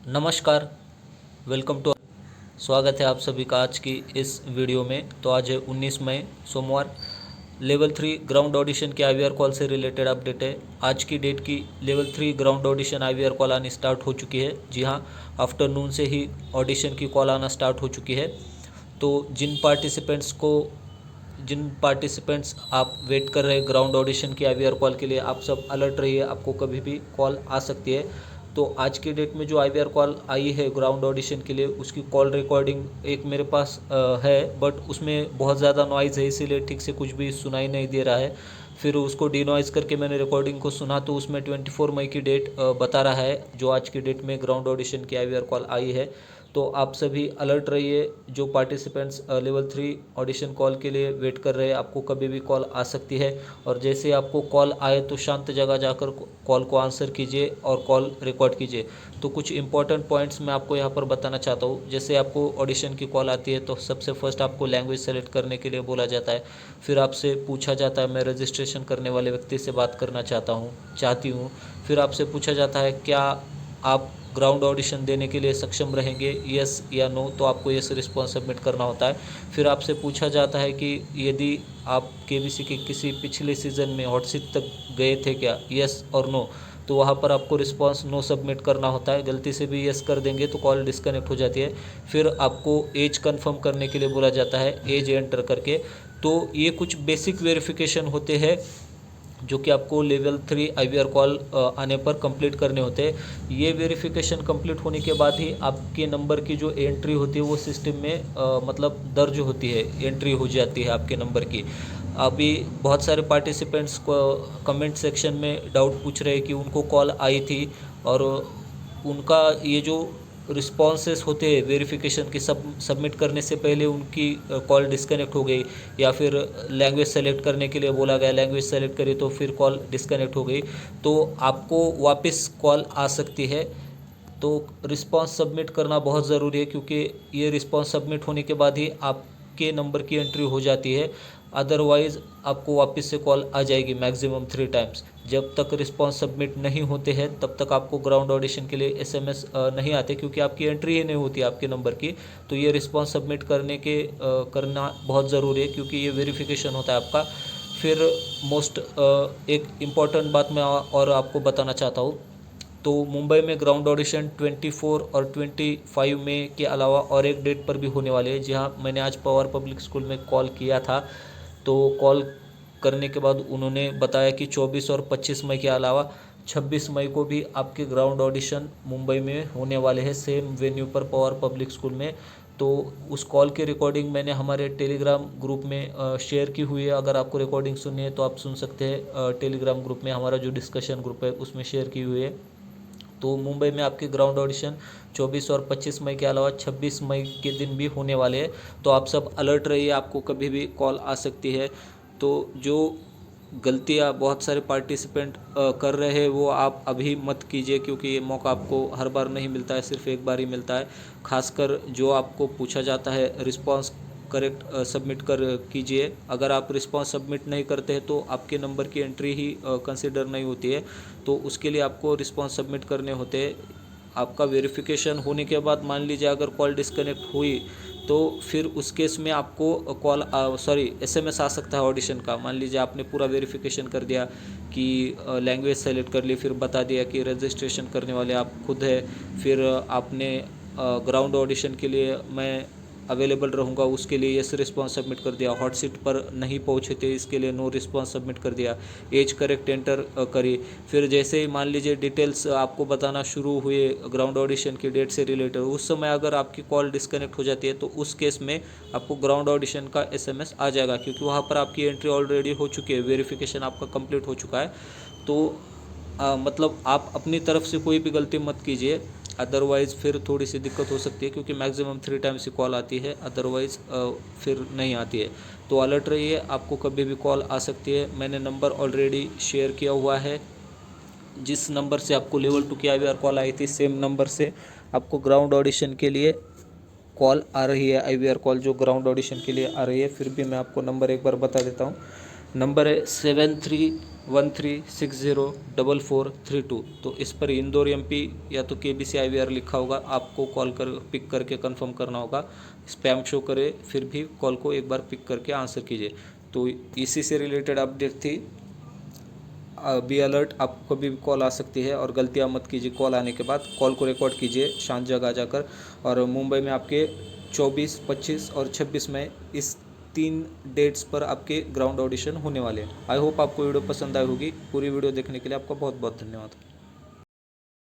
नमस्कार। Welcome to. स्वागत है आप सभी का आज की इस वीडियो में। तो आज है 19 मई सोमवार। लेवल 3 ग्राउंड ऑडिशन के आईवीआर कॉल से रिलेटेड अपडेट है। आज की डेट की level 3 ground audition IVR call आनी स्टार्ट हो चुकी है। जी हाँ, आफ्टरनून से ही ऑडिशन की कॉल आना स्टार्ट हो चुकी है। तो जिन पार्टिसिपेंट्स आप वेट कर रहे हैं ग्राउंड ऑडिशन की आईवीआर कॉल के लिए, आप सब अलर्ट रहिए, आपको कभी भी कॉल आ सकती है। तो आज की डेट में जो आईवीआर कॉल आई है ग्राउंड ऑडिशन के लिए, उसकी कॉल रिकॉर्डिंग एक मेरे पास है, बट उसमें बहुत ज़्यादा नॉइज़ है, इसीलिए ठीक से कुछ भी सुनाई नहीं दे रहा है। फिर उसको डीनॉइज़ करके मैंने रिकॉर्डिंग को सुना तो उसमें 24 मई की डेट बता रहा है, जो आज की डेट में ग्राउंड ऑडिशन की आईवीआर कॉल आई है। तो आप सभी अलर्ट रहिए। जो पार्टिसिपेंट्स लेवल 3 ऑडिशन कॉल के लिए वेट कर रहे हैं, आपको कभी भी कॉल आ सकती है। और जैसे आपको कॉल आए तो शांत जगह जाकर कॉल को आंसर कीजिए और कॉल रिकॉर्ड कीजिए। तो कुछ इंपॉर्टेंट पॉइंट्स मैं आपको यहाँ पर बताना चाहता हूँ। जैसे आपको ऑडिशन की कॉल आती है तो सबसे फर्स्ट आपको लैंग्वेज सेलेक्ट करने के लिए बोला जाता है। फिर आपसे पूछा जाता है, मैं रजिस्ट्रेशन करने वाले व्यक्ति से बात करना चाहती हूँ। फिर आपसे पूछा जाता है, क्या आप ग्राउंड ऑडिशन देने के लिए सक्षम रहेंगे, यस या नो। तो आपको यस रिस्पॉन्स सबमिट करना होता है। फिर आपसे पूछा जाता है कि यदि आप केबीसी के किसी पिछले सीज़न में हॉट सीट तक गए थे क्या, यस और नो। तो वहाँ पर आपको रिस्पॉन्स नो सबमिट करना होता है। गलती से भी यस कर देंगे तो कॉल डिस्कनेक्ट हो जाती है। फिर आपको एज कंफर्म करने के लिए बोला जाता है, एज एंटर करके। तो ये कुछ बेसिक वेरिफिकेशन होते हैं जो कि आपको लेवल 3 आईवीआर कॉल आने पर कंप्लीट करने होते हैं। ये वेरिफिकेशन कंप्लीट होने के बाद ही आपके नंबर की जो एंट्री होती है वो सिस्टम में मतलब दर्ज होती है, एंट्री हो जाती है आपके नंबर की। अभी बहुत सारे पार्टिसिपेंट्स को कमेंट सेक्शन में डाउट पूछ रहे हैं कि उनको कॉल आई थी और उनका ये जो रिस्पॉन्सेस होते हैं वेरिफिकेशन के सबमिट करने से पहले उनकी कॉल डिस्कनेक्ट हो गई, या फिर लैंग्वेज सेलेक्ट करने के लिए बोला गया, लैंग्वेज सेलेक्ट करी तो फिर कॉल डिस्कनेक्ट हो गई, तो आपको वापस कॉल आ सकती है। तो रिस्पॉन्स सबमिट करना बहुत ज़रूरी है, क्योंकि ये रिस्पॉन्स सबमिट होने के बाद ही आपके नंबर की एंट्री हो जाती है। अदरवाइज़ आपको वापस से कॉल आ जाएगी मैक्सिमम 3 टाइम्स। जब तक रिस्पॉन्स सबमिट नहीं होते हैं तब तक आपको ग्राउंड ऑडिशन के लिए एसएमएस नहीं आते, क्योंकि आपकी एंट्री ही नहीं होती आपके नंबर की। तो ये रिस्पॉन्स सबमिट करना बहुत ज़रूरी है, क्योंकि ये वेरिफिकेशन होता है आपका। फिर एक इम्पॉर्टेंट बात मैं और आपको बताना चाहता हूँ। तो मुंबई में ग्राउंड ऑडिशन 24 और 25 मई के अलावा और एक डेट पर भी होने वाले हैं। जी हाँ, मैंने आज पवार पब्लिक स्कूल में कॉल किया था। तो कॉल करने के बाद उन्होंने बताया कि 24 और 25 मई के अलावा 26 मई को भी आपके ग्राउंड ऑडिशन मुंबई में होने वाले हैं, सेम वेन्यू पर पवार पब्लिक स्कूल में। तो उस कॉल की रिकॉर्डिंग मैंने हमारे टेलीग्राम ग्रुप में शेयर की हुई है। अगर आपको रिकॉर्डिंग सुननी है तो आप सुन सकते हैं। टेलीग्राम ग्रुप में, हमारा जो डिस्कशन ग्रुप है उसमें शेयर की हुई है। तो मुंबई में आपके ग्राउंड ऑडिशन 24 और 25 मई के अलावा 26 मई के दिन भी होने वाले हैं। तो आप सब अलर्ट रहिए, आपको कभी भी कॉल आ सकती है। तो जो गलतियां बहुत सारे पार्टिसिपेंट कर रहे हैं वो आप अभी मत कीजिए, क्योंकि ये मौका आपको हर बार नहीं मिलता है, सिर्फ एक बार ही मिलता है। खासकर जो आपको पूछा जाता है रिस्पांस करेक्ट सबमिट कर कीजिए। अगर आप रिस्पांस सबमिट नहीं करते हैं तो आपके नंबर की एंट्री ही कंसिडर नहीं होती है। तो उसके लिए आपको रिस्पांस सबमिट करने होते हैं। आपका वेरिफिकेशन होने के बाद मान लीजिए अगर कॉल डिस्कनेक्ट हुई तो फिर उस केस में आपको एसएमएस आ सकता है ऑडिशन का। मान लीजिए आपने पूरा वेरिफिकेशन कर दिया कि लैंग्वेज सेलेक्ट कर ली, फिर बता दिया कि रजिस्ट्रेशन करने वाले आप खुद है, फिर आपने ग्राउंड ऑडिशन के लिए मैं अवेलेबल रहूँगा उसके लिए यस रिस्पॉन्स सबमिट कर दिया, हॉट सीट पर नहीं पहुँचे थे इसके लिए नो रिस्पॉन्स सबमिट कर दिया, एज करेक्ट एंटर करी। फिर जैसे ही मान लीजिए डिटेल्स आपको बताना शुरू हुए ग्राउंड ऑडिशन की डेट से रिलेटेड, उस समय अगर आपकी कॉल डिस्कनेक्ट हो जाती है तो उस केस में आपको ग्राउंड ऑडिशन का एसएमएस आ जाएगा, क्योंकि वहाँ पर आपकी एंट्री ऑलरेडी हो चुकी है, वेरिफिकेशन आपका कंप्लीट हो चुका है। तो मतलब आप अपनी तरफ से कोई भी गलती मत कीजिए, अदरवाइज़ फिर थोड़ी सी दिक्कत हो सकती है, क्योंकि मैक्सिमम 3 टाइम्स ही कॉल आती है, अदरवाइज़ फिर नहीं आती है। तो अलर्ट रहिए, आपको कभी भी कॉल आ सकती है। मैंने नंबर ऑलरेडी शेयर किया हुआ है। जिस नंबर से आपको लेवल 2 की आईवीआर कॉल आई थी, सेम नंबर से आपको ग्राउंड ऑडिशन के लिए कॉल आ रही है। आईवीआर कॉल जो ग्राउंड ऑडिशन के लिए आ रही है, फिर भी मैं आपको नंबर एक बार बता देता हूँ। नंबर है 13604432। तो इस पर इंदौर एमपी या तो KBC IVR लिखा होगा, आपको कॉल कर पिक करके कंफर्म करना होगा। स्पैम शो करे फिर भी कॉल को एक बार पिक करके आंसर कीजिए। तो इसी से रिलेटेड अपडेट थी। बी अलर्ट, आपको कभी भी कॉल आ सकती है और गलतियाँ मत कीजिए। कॉल आने के बाद कॉल को रिकॉर्ड कीजिए शांत जगह जाकर। और मुंबई में आपके 24, 25 और 26 में इस 3 डेट्स पर आपके ग्राउंड ऑडिशन होने वाले हैं। आई होप आपको वीडियो पसंद आई होगी। पूरी वीडियो देखने के लिए आपका बहुत बहुत धन्यवाद।